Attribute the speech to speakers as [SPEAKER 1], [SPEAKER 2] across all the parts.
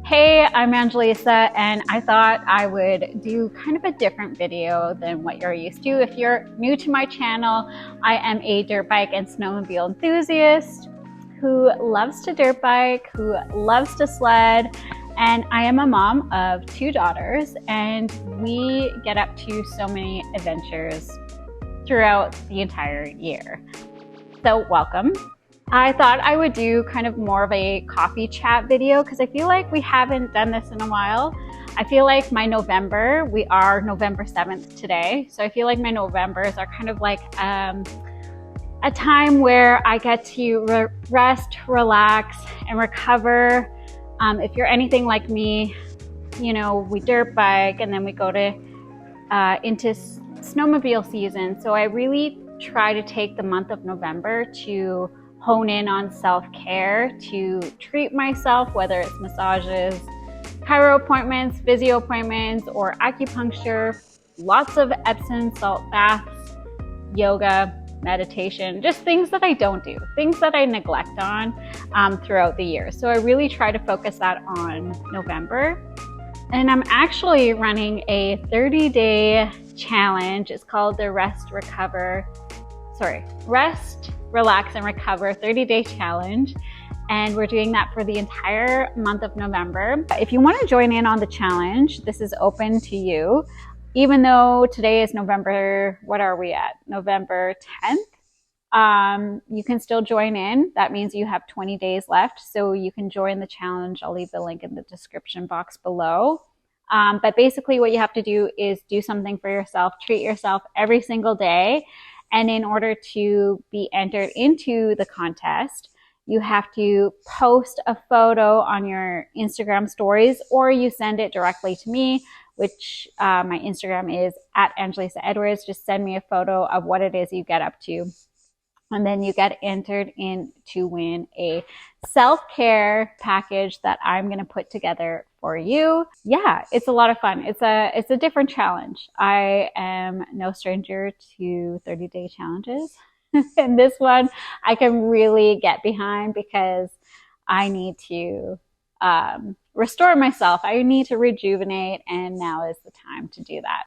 [SPEAKER 1] Hey, I'm Angelisa, and I thought I would do kind of a different video than what you're used to. If you're new to my channel, I am a dirt bike and snowmobile enthusiast who loves to dirt bike, who loves to sled, and I am a mom of 2 daughters, and we get up to so many adventures throughout the entire year. So welcome. I thought I would do kind of more of a coffee chat video because I feel like we haven't done this in a while. I feel like my November, we are November 7th today, so I feel like my Novembers are kind of like a time where I get to rest, relax, and recover. If you're anything like me, you know, we dirt bike and then we go to into snowmobile season. So I really try to take the month of November to hone in on self-care, to treat myself, whether it's massages, chiro appointments, physio appointments, or acupuncture, lots of Epsom salt baths, yoga, meditation, just things that I don't do, things that I neglect on throughout the year. So I really try to focus that on November. And I'm actually running a 30-day challenge. It's called the Rest, Relax, and Recover 30-day challenge. And we're doing that for the entire month of November. If you want to join in on the challenge, this is open to you. Even though today is November, what are we at? November 10th. You can still join in. That means you have 20 days left. So you can join the challenge. I'll leave the link in the description box below. But basically what you have to do is do something for yourself, treat yourself every single day. And in order to be entered into the contest, you have to post a photo on your Instagram stories, or you send it directly to me, which my Instagram is @AngelisaEdwards. Just send me a photo of what it is you get up to. And then you get entered in to win a self-care package that I'm going to put together for you. Yeah, it's a lot of fun. It's a different challenge. I am no stranger to 30-day challenges. And this one I can really get behind because I need to restore myself. I need to rejuvenate, and now is the time to do that.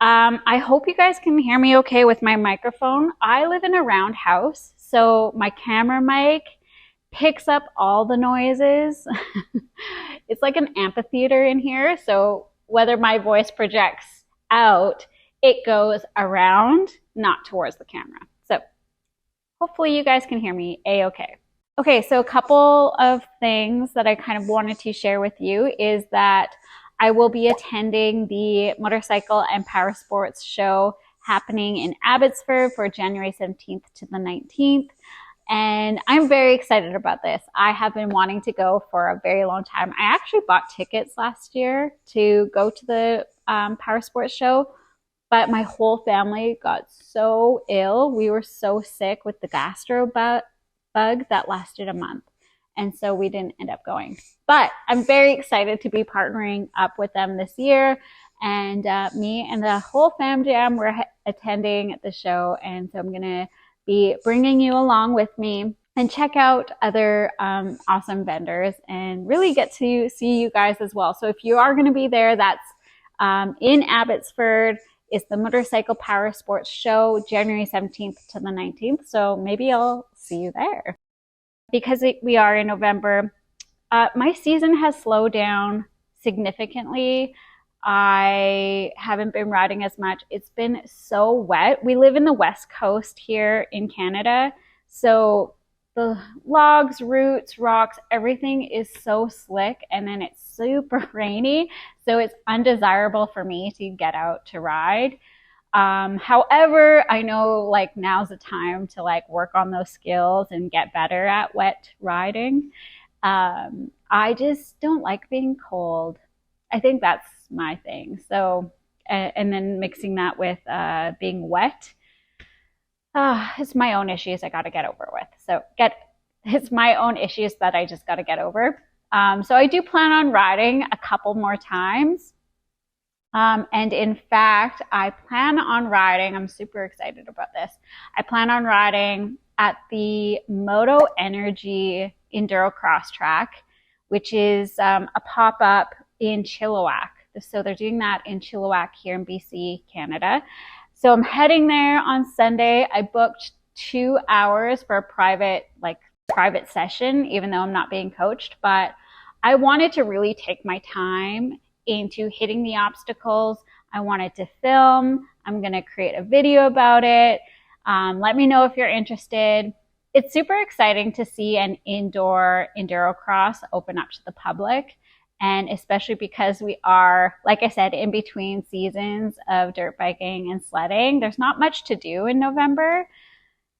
[SPEAKER 1] I hope you guys can hear me okay with my microphone. I live in a round house, so my camera mic picks up all the noises. It's like an amphitheater in here, so whether my voice projects out, it goes around, not towards the camera. So hopefully you guys can hear me a-okay. Okay, so a couple of things that I kind of wanted to share with you is that I will be attending the Motorcycle and Power Sports show happening in Abbotsford for January 17th to the 19th. And I'm very excited about this. I have been wanting to go for a very long time. I actually bought tickets last year to go to the Power Sports show, but my whole family got so ill. We were so sick with the gastro bug that lasted a month. And so we didn't end up going. But I'm very excited to be partnering up with them this year. And me and the whole fam jam, we're attending the show. And so I'm going to be bringing you along with me and check out other awesome vendors and really get to see you guys as well. So if you are going to be there, that's in Abbotsford. It's the Motorcycle Power Sports Show, January 17th to the 19th. So maybe I'll see you there. Because we are in November, my season has slowed down significantly. I haven't been riding as much. It's been so wet. We live in the West Coast here in Canada, so the logs, roots, rocks, everything is so slick, and then it's super rainy, so it's undesirable for me to get out to ride. However, I know like now's the time to like work on those skills and get better at wet riding. I just don't like being cold. I think that's my thing. So, and then mixing that with being wet, it's my own issues I got to get over with. So it's my own issues that I just got to get over. So I do plan on riding a couple more times. And in fact, I plan on riding, I'm super excited about this. I plan on riding at the Moto Energy Enduro Cross Track, which is a pop-up in Chilliwack. So they're doing that in Chilliwack here in BC, Canada. So I'm heading there on Sunday. I booked 2 hours for a private session, even though I'm not being coached, but I wanted to really take my time into hitting the obstacles. I wanted to film. I'm going to create a video about it. Let me know if you're interested. It's super exciting to see an indoor enduro cross open up to the public. And especially because we are, like I said, in between seasons of dirt biking and sledding. There's not much to do in November.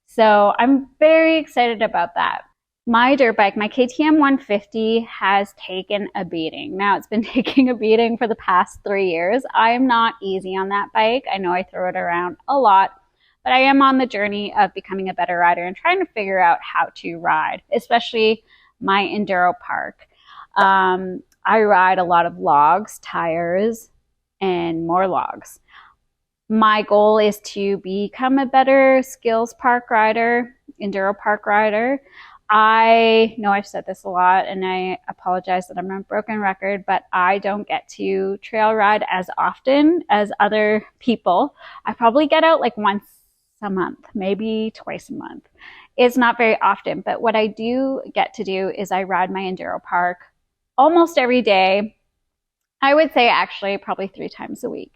[SPEAKER 1] So I'm very excited about that. My dirt bike, my KTM 150, has taken a beating. Now, it's been taking a beating for the past 3 years. I'm not easy on that bike. I know I throw it around a lot, but I am on the journey of becoming a better rider and trying to figure out how to ride, especially my enduro park. I ride a lot of logs, tires, and more logs. My goal is to become a better skills park rider, enduro park rider. I know I've said this a lot, and I apologize that I'm a broken record, but I don't get to trail ride as often as other people. I probably get out like once a month, maybe twice a month. It's not very often, but what I do get to do is I ride my enduro park almost every day. I would say actually probably 3 times a week.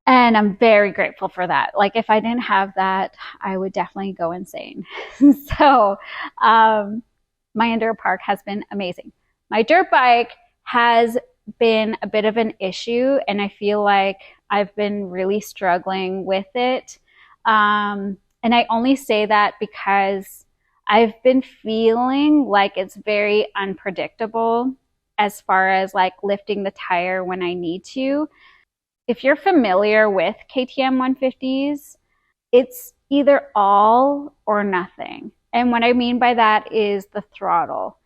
[SPEAKER 1] And I'm very grateful for that. Like if I didn't have that, I would definitely go insane. So my enduro park has been amazing. My dirt bike has been a bit of an issue, and I feel like I've been really struggling with it. And I only say that because I've been feeling like it's very unpredictable as far as like lifting the tire when I need to. If you're familiar with KTM 150s, it's either all or nothing. And what I mean by that is the throttle.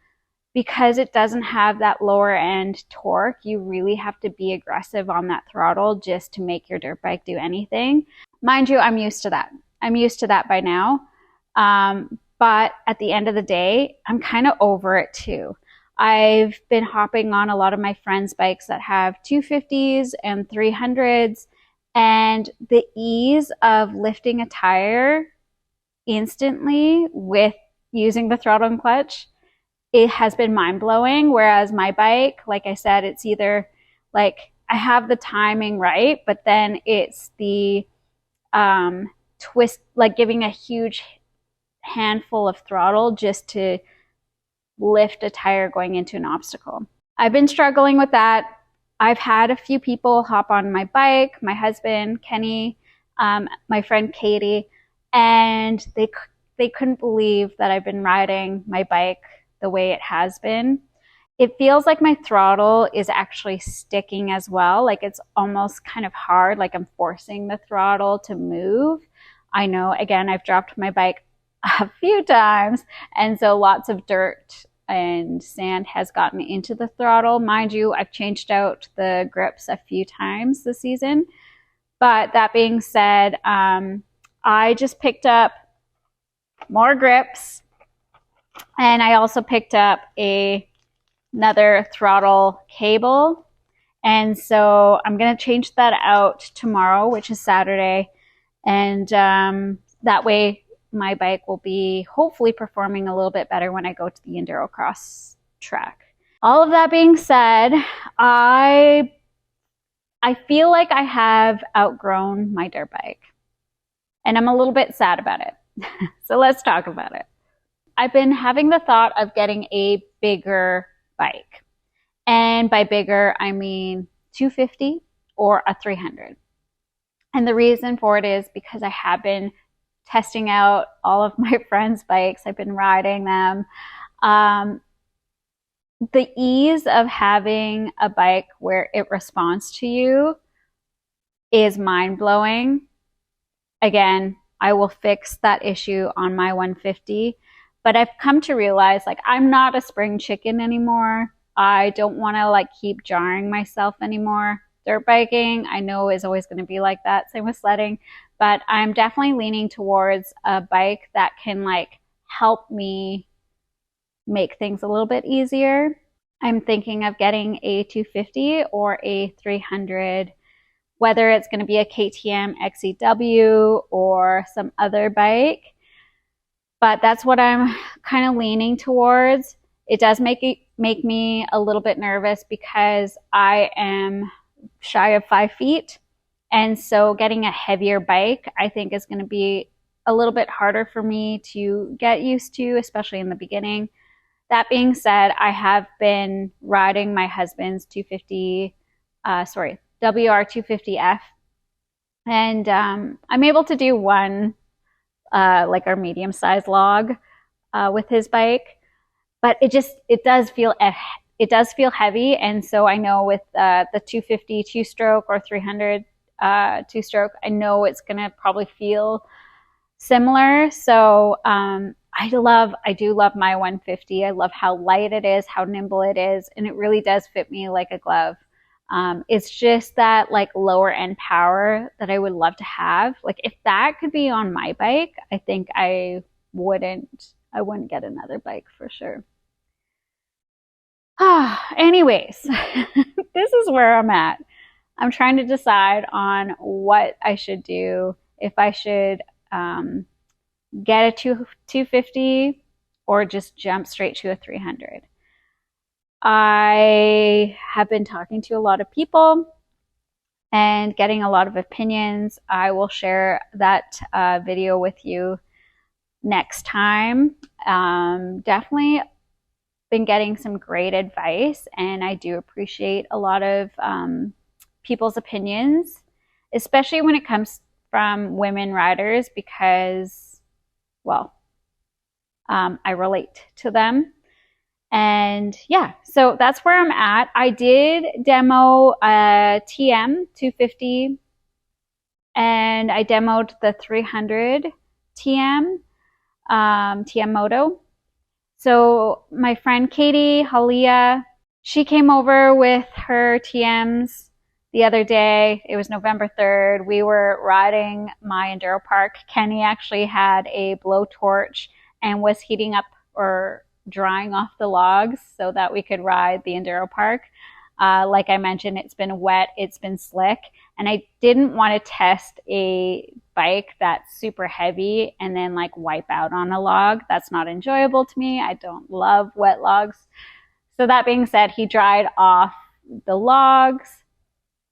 [SPEAKER 1] Because it doesn't have that lower end torque, you really have to be aggressive on that throttle just to make your dirt bike do anything. Mind you, I'm used to that. I'm used to that by now. But at the end of the day, I'm kind of over it too. I've been hopping on a lot of my friends' bikes that have 250s and 300s, and the ease of lifting a tire instantly with using the throttle and clutch, it has been mind-blowing. Whereas my bike, like I said, it's either like I have the timing right, but then it's the twist, like giving a huge handful of throttle just to lift a tire going into an obstacle. I've been struggling with that. I've had a few people hop on my bike, my husband, Kenny, my friend Katie, and they couldn't believe that I've been riding my bike the way it has been. It feels like my throttle is actually sticking as well. Like it's almost kind of hard, like I'm forcing the throttle to move. I know, again, I've dropped my bike a few times, and so lots of dirt and sand has gotten into the throttle. Mind you, I've changed out the grips a few times this season. But that being said, I just picked up more grips, and I also picked up another throttle cable. And so I'm going to change that out tomorrow, which is Saturday. And that way my bike will be hopefully performing a little bit better when I go to the Enduro Cross track. All of that being said, I feel like I have outgrown my dirt bike, and I'm a little bit sad about it. So let's talk about it. I've been having the thought of getting a bigger bike. And by bigger, I mean 250 or a 300. And the reason for it is because I have been testing out all of my friends' bikes. I've been riding them. The ease of having a bike where it responds to you is mind-blowing. Again, I will fix that issue on my 150, but I've come to realize like I'm not a spring chicken anymore. I don't want to like keep jarring myself anymore. Dirt biking, I know, is always going to be like that. Same with sledding. But I'm definitely leaning towards a bike that can like help me make things a little bit easier. I'm thinking of getting a 250 or a 300, whether it's going to be a KTM XEW or some other bike. But that's what I'm kind of leaning towards. It does make me a little bit nervous because I am shy of 5 feet. And so getting a heavier bike, I think, is going to be a little bit harder for me to get used to, especially in the beginning. That being said, I have been riding my husband's WR250F, and I'm able to do one, like our medium-sized log with his bike, but it does feel heavy, and so I know with the 250 two-stroke or 300 two-stroke, I know it's gonna probably feel similar. So I do love my 150. I love how light it is, how nimble it is, and it really does fit me like a glove. It's just that like lower end power that I would love to have. Like if that could be on my bike, I think I wouldn't get another bike for sure. Anyways, this is where I'm at. I'm trying to decide on what I should do, if I should get a 250 or just jump straight to a 300. I have been talking to a lot of people and getting a lot of opinions. I will share that video with you next time. Definitely been getting some great advice, and I do appreciate a lot of people's opinions, especially when it comes from women riders, because, well, I relate to them. And yeah, so that's where I'm at. I did demo a TM 250, and I demoed the 300 TM, TM Moto. So my friend Katie Halia, she came over with her TMs the other day. It was November 3rd. We were riding my enduro park. Kenny actually had a blowtorch and was heating up or drying off the logs so that we could ride the enduro park. Like I mentioned, it's been wet, it's been slick, and I didn't want to test a bike that's super heavy and then like wipe out on a log. That's not enjoyable to me. I don't love wet logs. So that being said, he dried off the logs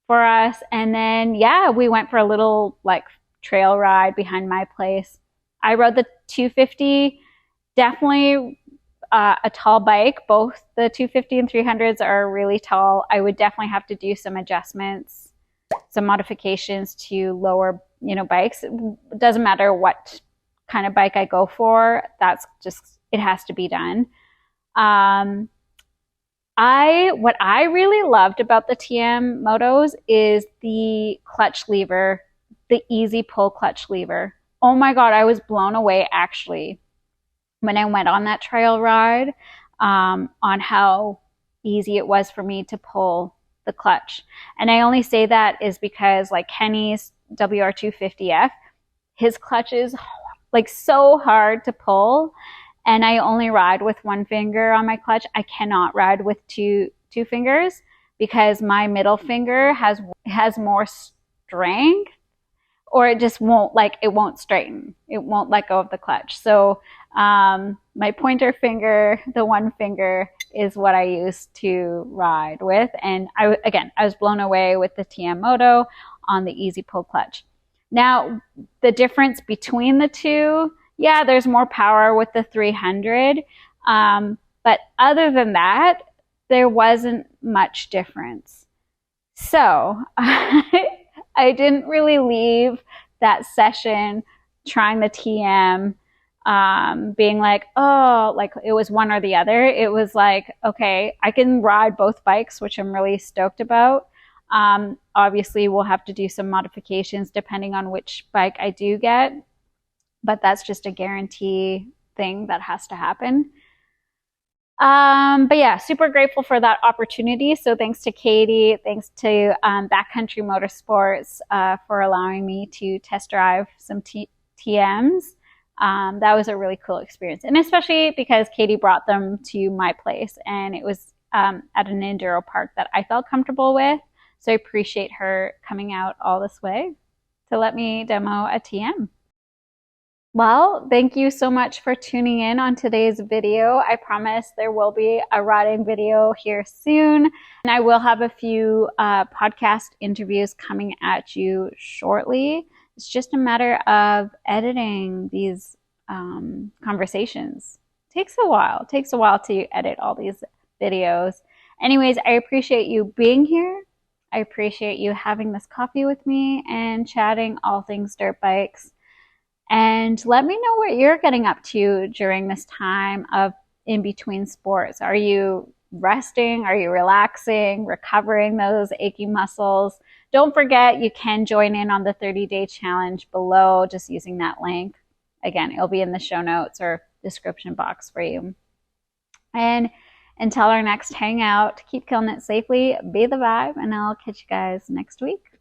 [SPEAKER 1] for us, and then yeah, we went for a little like trail ride behind my place. I rode the 250, definitely a tall bike. Both the 250 and 300s are really tall. I would definitely have to do some adjustments, some modifications to lower, bikes. It doesn't matter what kind of bike I go for. That's just, it has to be done. What I really loved about the TM Motos is the clutch lever, the easy pull clutch lever. Oh my God, I was blown away actually when I went on that trail ride, on how easy it was for me to pull the clutch. And I only say that is because like Kenny's WR250F, his clutch is like so hard to pull, and I only ride with one finger on my clutch. I cannot ride with two fingers because my middle finger has more strength, or it just won't, it won't straighten. It won't let go of the clutch. So my pointer finger, the one finger, is what I use to ride with. And I was blown away with the TM Moto on the easy pull clutch. Now, the difference between the two, yeah, there's more power with the 300. But other than that, there wasn't much difference. So I didn't really leave that session trying the TM being like, oh, like it was one or the other. It was like, okay, I can ride both bikes, which I'm really stoked about. Obviously, we'll have to do some modifications depending on which bike I do get, but that's just a guarantee thing that has to happen. But yeah, super grateful for that opportunity. So thanks to Katie, thanks to Backcountry Motorsports for allowing me to test drive some TMs. That was a really cool experience. And especially because Katie brought them to my place, and it was at an enduro park that I felt comfortable with. So I appreciate her coming out all this way to let me demo a TM. Well, thank you so much for tuning in on today's video. I promise there will be a riding video here soon, and I will have a few podcast interviews coming at you shortly. It's just a matter of editing these conversations. It takes a while. It takes a while to edit all these videos. Anyways, I appreciate you being here. I appreciate you having this coffee with me and chatting all things dirt bikes. And let me know what you're getting up to during this time of in between sports. Are you resting? Are you relaxing, recovering those achy muscles? Don't forget, you can join in on the 30-day challenge below just using that link. Again, it'll be in the show notes or description box for you. And until our next hangout, keep killing it safely, be the vibe, and I'll catch you guys next week.